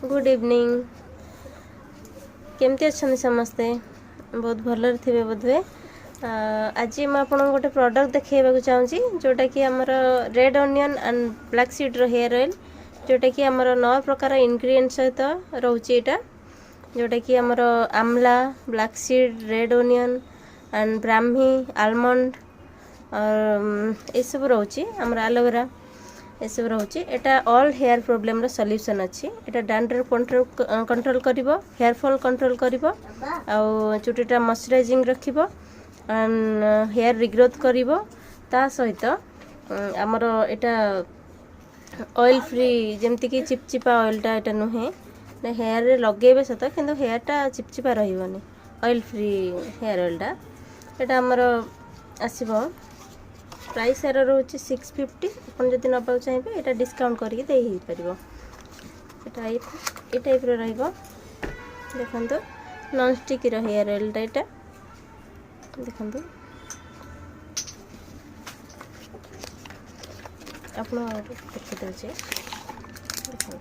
Good evening केमती अच्छा समस्ते बहुत भलर थे बोधे आज मुझे आपको गोटे प्रोडक्ट देखा चाहूँगी जोटा कि आमर red onion and black seed रो हेयर ऑयल जोटा कि आमर 9 प्रकार इंग्रेडिएंट सहित रोचे यहाँ जोटा कि आमर Amla black seed red onion and Brahmi almond और ये सब रोचे आमर एलोवेरा ये सब रोचे एटा ऑल हेयर प्रॉब्लम रो सॉल्यूशन अच्छी एटा डैंड्रफ कंट्रोल करिवो हेयर फॉल कंट्रोल करिवो आ चुटीटा मॉइस्चराइजिंग रखिवो एंड हेयर रिग्रोथ करिवो ता सहित आमर एटा ऑयल फ्री जेमति कि चिपचिपा ऑयलटा एटा नुहे हेयर रे लगेबे सत किंतु हेयरटा चिपचिपा रहिबोनी ऑयल फ्री हेयर ऑयलटा एटा आमर आसीबो प्राइस यार रोचे 650 अपन जदि नबा चाहिए यहाँ डिस्काउंट करके दे ही पारिबो ये टाइप रहिबो देखंतु नॉन स्टिक रो हेयर ऑयल टाइटा देखंतु आपण देखि दउछे देखंतु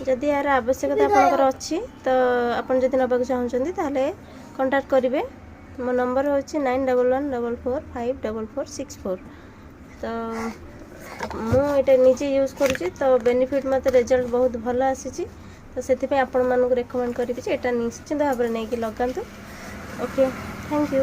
जदि यार आवश्यकता आपनकर अछि तो आपण जदि नबा चाहउछन्ती ताले कांटेक्ट करिवे मो नंबर हूँ 9114454464 तो मुझे निजे यूज करुँची तो बेनिफिट मत रिजल्ट बहुत भल आसी तो से आपण मानक रेकमेंड करी निश्चिंत भाव में नहीं लगातु ओके थैंक यू।